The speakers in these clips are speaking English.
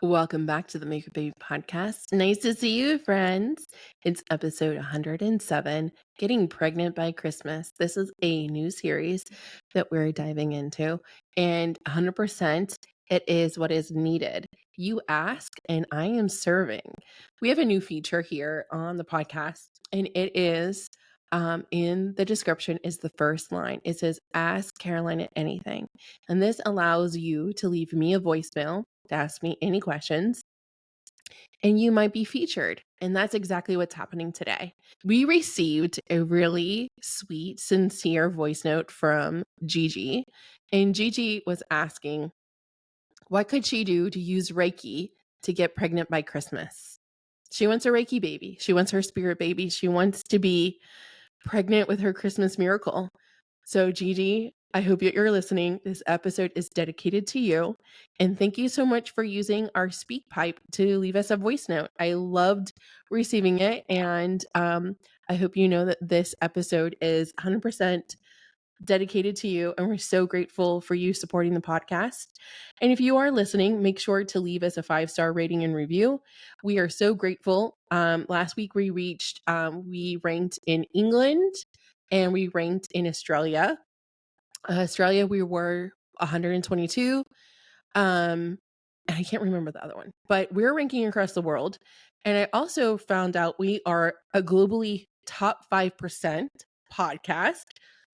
Welcome back to the Make a Baby podcast. Nice to see you, friends. It's episode 107, Getting Pregnant by Christmas. This is a new series that we're diving into, and 100% it is what is needed. You ask, and I am serving. We have a new feature here on the podcast, and it is in the description is the first line. It says, Ask Carolina anything. And this allows you to leave me a voicemail to ask me any questions, and you might be featured. And that's exactly what's happening today. We received a really sweet, sincere voice note from Gigi, and Gigi was asking, what could she do to use Reiki to get pregnant by Christmas? She wants a Reiki baby. She wants her spirit baby. She wants to be pregnant with her Christmas miracle. So, Gigi, I hope that you're listening. This episode is dedicated to you. And thank you so much for using our speak pipe to leave us a voice note. I loved receiving it. And I hope you know that this episode is 100% dedicated to you. And we're so grateful for you supporting the podcast. And if you are listening, make sure to leave us a 5-star rating and review. We are so grateful. Last week we ranked in England and we ranked in Australia. Australia, we were 122. And I can't remember the other one, but we're ranking across the world. And I also found out we are a globally top 5% podcast.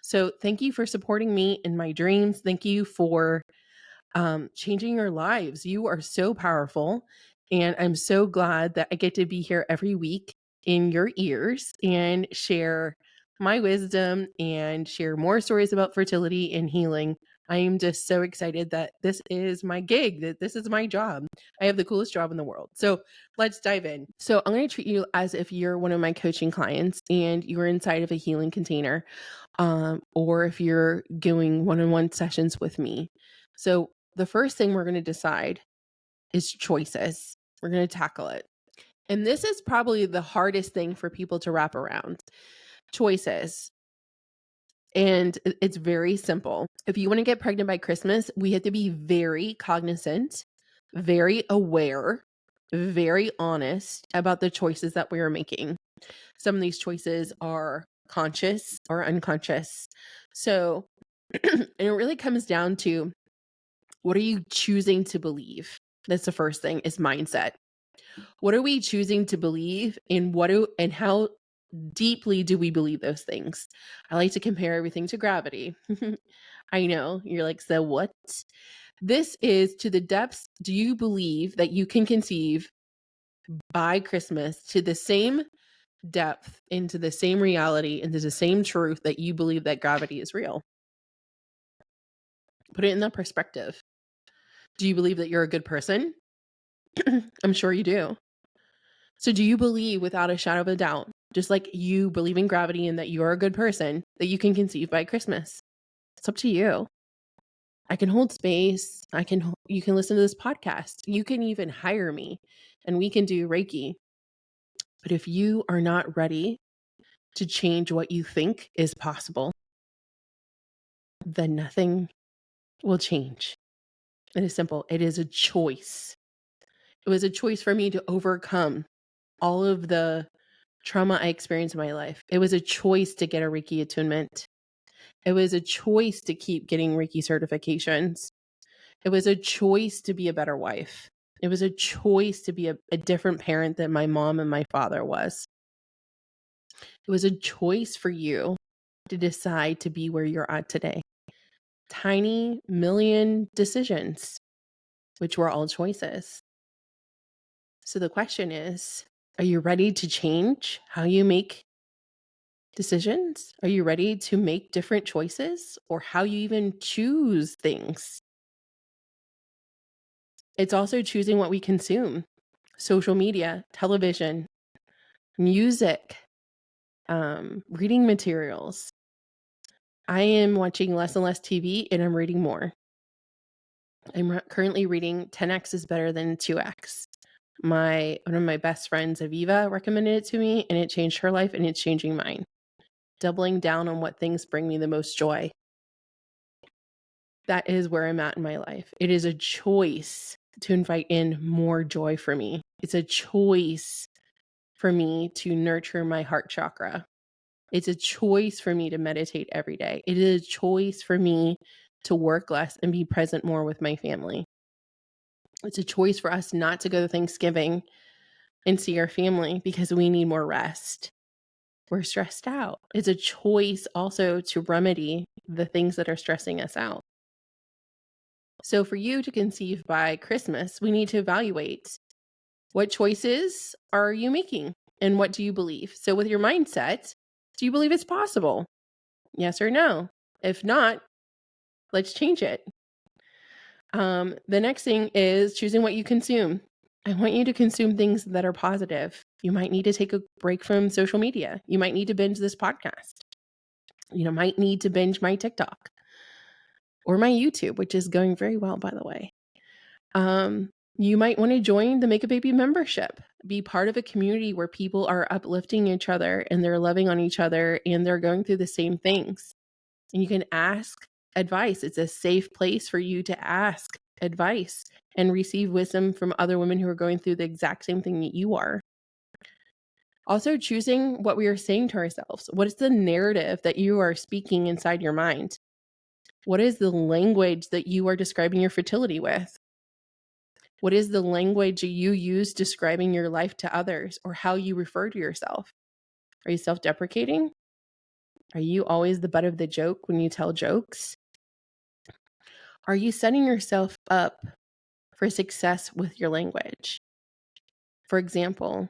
So thank you for supporting me in my dreams. Thank you for changing your lives. You are so powerful. And I'm so glad that I get to be here every week in your ears and share my wisdom and share more stories about fertility and healing. I am just so excited that this is my gig, that this is my job. I have the coolest job in the world. So let's dive in. So I'm going to treat you as if you're one of my coaching clients and you're inside of a healing container, or if you're doing one-on-one sessions with me. So the first thing we're going to decide is choices. We're going to tackle it. And this is probably the hardest thing for people to wrap around. Choices. And it's very simple. If you want to get pregnant by Christmas, we have to be very cognizant, very aware, very honest about the choices that we are making. Some of these choices are conscious or unconscious. So, and it really comes down to, what are you choosing to believe? That's the first thing, is mindset. What are we choosing to believe, and how deeply do we believe those things? I like to compare everything to gravity. I know you're like, so what? This is to the depths. Do you believe that you can conceive by Christmas to the same depth, into the same reality, into the same truth that you believe that gravity is real? Put it in that perspective. Do you believe that you're a good person? I'm sure you do. So do you believe without a shadow of a doubt, just like you believe in gravity and that you're a good person, that you can conceive by Christmas? It's up to you. I can hold space. You can listen to this podcast. You can even hire me and we can do Reiki. But if you are not ready to change what you think is possible, then nothing will change. It is simple. It is a choice. It was a choice for me to overcome all of the trauma I experienced in my life. It was a choice to get a Reiki attunement. It was a choice to keep getting Reiki certifications. It was a choice to be a better wife. It was a choice to be a different parent than my mom and my father was. It was a choice for you to decide to be where you're at today. Tiny million decisions, which were all choices. So the question is, are you ready to change how you make decisions? Are you ready to make different choices, or how you even choose things? It's also choosing what we consume: social media, television, music, reading materials. I am watching less and less TV and I'm reading more. I'm currently reading 10x is better than 2x. One of my best friends, Aviva, recommended it to me and it changed her life and it's changing mine. Doubling down on what things bring me the most joy. That is where I'm at in my life. It is a choice to invite in more joy for me. It's a choice for me to nurture my heart chakra. It's a choice for me to meditate every day. It is a choice for me to work less and be present more with my family. It's a choice for us not to go to Thanksgiving and see our family because we need more rest. We're stressed out. It's a choice also to remedy the things that are stressing us out. So for you to conceive by Christmas, we need to evaluate what choices are you making and what do you believe? So with your mindset, do you believe it's possible? Yes or no? If not, let's change it. The next thing is choosing what you consume. I want you to consume things that are positive. You might need to take a break from social media. You might need to binge this podcast. You might need to binge my TikTok or my YouTube, which is going very well, by the way. You might want to join the Make a Baby membership. Be part of a community where people are uplifting each other and they're loving on each other and they're going through the same things. And you can ask advice. It's a safe place for you to ask advice and receive wisdom from other women who are going through the exact same thing that you are. Also, choosing what we are saying to ourselves. What is the narrative that you are speaking inside your mind? What is the language that you are describing your fertility with? What is the language you use describing your life to others or how you refer to yourself? Are you self-deprecating? Are you always the butt of the joke when you tell jokes? Are you setting yourself up for success with your language? For example,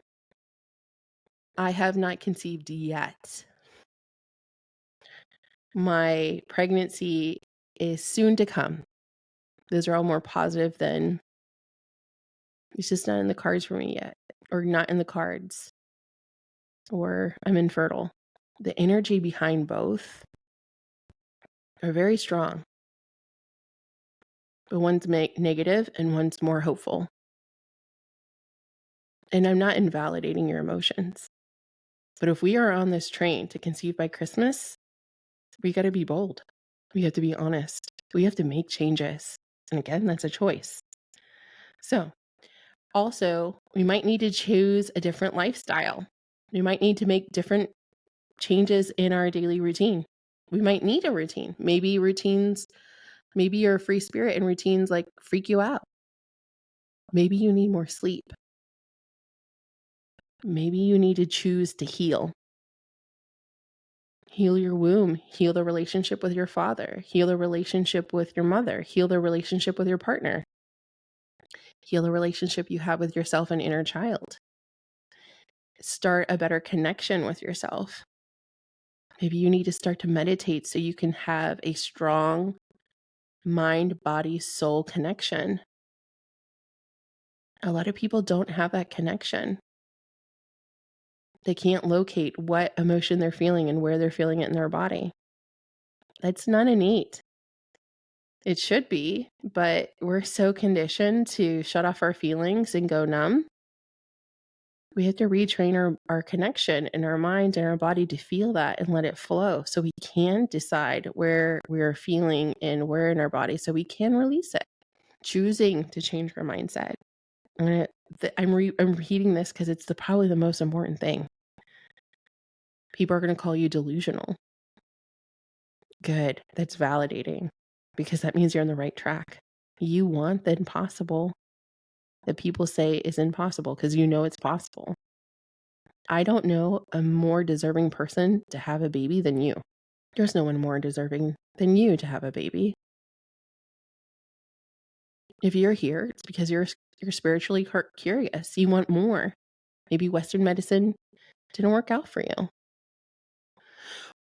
I have not conceived yet. My pregnancy is soon to come. Those are all more positive than it's just not in the cards for me yet, or not in the cards, or I'm infertile. The energy behind both are very strong, but one's negative and one's more hopeful. And I'm not invalidating your emotions. But if we are on this train to conceive by Christmas, we got to be bold. We have to be honest. We have to make changes. And again, that's a choice. So, also, we might need to choose a different lifestyle. We might need to make different changes in our daily routine. We might need a routine. Maybe you're a free spirit and routines like freak you out. Maybe you need more sleep. Maybe you need to choose to heal. Heal your womb, heal the relationship with your father, heal the relationship with your mother, heal the relationship with your partner, heal the relationship you have with yourself and inner child. Start a better connection with yourself. Maybe you need to start to meditate so you can have a strong mind, body, soul connection. A lot of people don't have that connection. They can't locate what emotion they're feeling and where they're feeling it in their body. That's not innate. It should be, but we're so conditioned to shut off our feelings and go numb. We have to retrain our connection in our mind and our body to feel that and let it flow so we can decide where we're feeling and where in our body so we can release it. Choosing to change our mindset. I'm repeating this because it's probably the most important thing. People are going to call you delusional. Good. That's validating because that means you're on the right track. You want the impossible that people say is impossible because you know it's possible. I don't know a more deserving person to have a baby than you. There's no one more deserving than you to have a baby. If you're here, it's because you're spiritually curious. You want more. Maybe Western medicine didn't work out for you.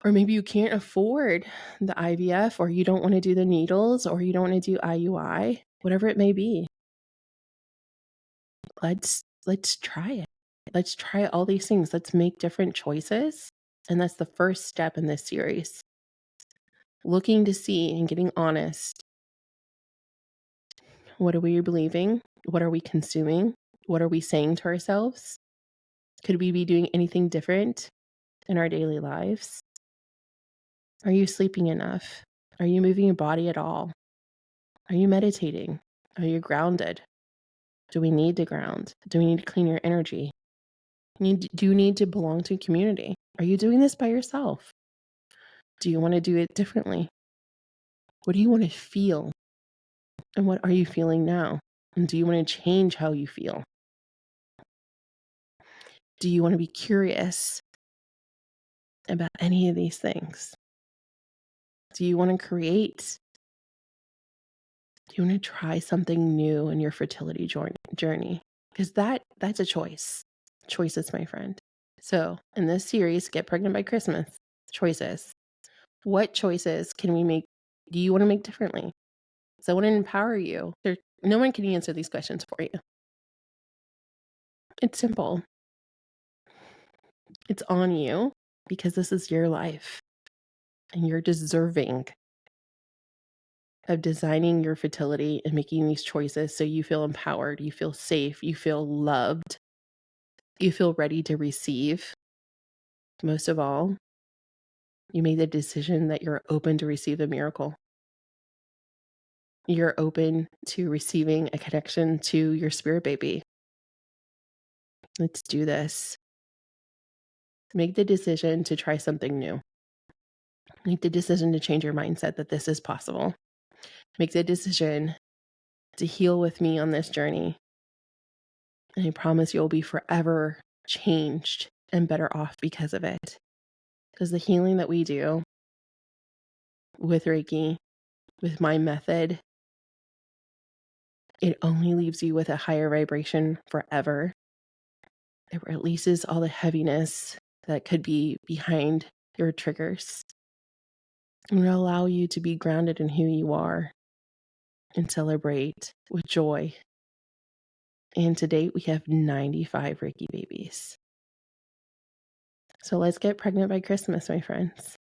Or maybe you can't afford the IVF, or you don't want to do the needles, or you don't want to do IUI, whatever it may be. Let's try it. Let's try all these things. Let's make different choices. And that's the first step in this series. Looking to see and getting honest. What are we believing? What are we consuming? What are we saying to ourselves? Could we be doing anything different in our daily lives? Are you sleeping enough? Are you moving your body at all? Are you meditating? Are you grounded? Do we need to ground? Do we need to clean your energy? Do you need to belong to a community? Are you doing this by yourself? Do you want to do it differently? What do you want to feel? And what are you feeling now? And do you want to change how you feel? Do you want to be curious about any of these things? Do you want to create? Do you want to try something new in your fertility journey? Because that's a choice. Choices, my friend. So in this series, Get Pregnant by Christmas, choices. What choices can we make? Do you want to make differently? So I want to empower you. No one can answer these questions for you. It's simple. It's on you because this is your life and you're deserving of designing your fertility and making these choices so you feel empowered, you feel safe, you feel loved, you feel ready to receive. Most of all, you made the decision that you're open to receive the miracle. You're open to receiving a connection to your spirit baby. Let's do this. Make the decision to try something new. Make the decision to change your mindset that this is possible. Make the decision to heal with me on this journey. And I promise you'll be forever changed and better off because of it. Because the healing that we do with Reiki, with my method, it only leaves you with a higher vibration forever. It releases all the heaviness that could be behind your triggers. And will allow you to be grounded in who you are and celebrate with joy. And to date, we have 95 Reiki babies. So let's get pregnant by Christmas, my friends.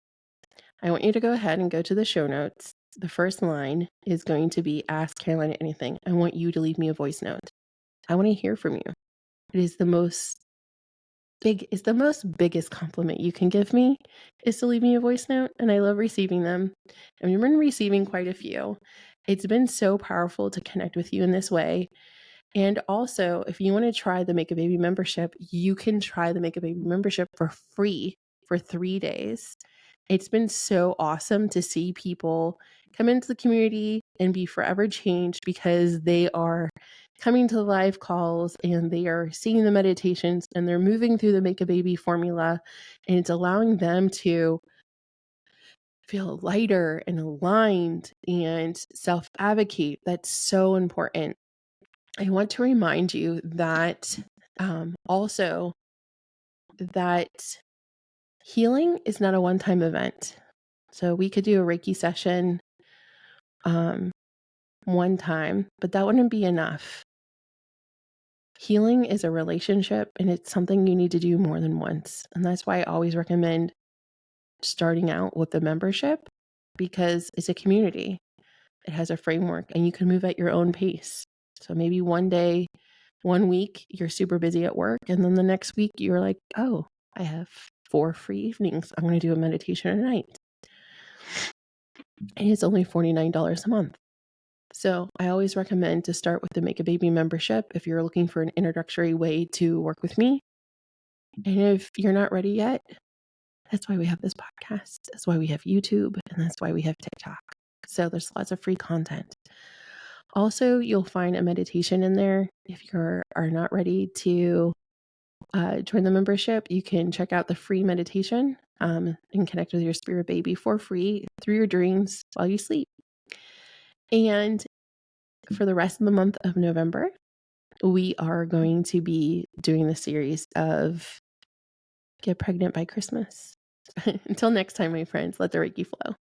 I want you to go ahead and go to the show notes. The first line is going to be Ask Caroline anything. I want you to leave me a voice note. I want to hear from you. It is the biggest compliment you can give me is to leave me a voice note. And I love receiving them. And we've been receiving quite a few. It's been so powerful to connect with you in this way. And also, if you want to try the Make a Baby membership, you can try the Make a Baby membership for free for 3 days. It's been so awesome to see people come into the community and be forever changed because they are coming to the live calls and they are seeing the meditations and they're moving through the Make a Baby formula, and it's allowing them to feel lighter and aligned and self-advocate. That's so important. I want to remind you that also that healing is not a one-time event. So we could do a Reiki session one time, but that wouldn't be enough. Healing is a relationship and it's something you need to do more than once. And that's why I always recommend starting out with the membership, because it's a community. It has a framework and you can move at your own pace. So maybe one day, 1 week, you're super busy at work. And then the next week you're like, oh, I have 4 free evenings. I'm going to do a meditation at night. And it's only $49 a month. So I always recommend to start with the Make a Baby membership if you're looking for an introductory way to work with me. And if you're not ready yet, that's why we have this podcast. That's why we have YouTube. And that's why we have TikTok. So there's lots of free content. Also, you'll find a meditation in there. If you are not ready to join the membership, you can check out the free meditation and connect with your spirit baby for free through your dreams while you sleep. And for the rest of the month of November, we are going to be doing the series of Get Pregnant by Christmas. Until next time, my friends, let the Reiki flow.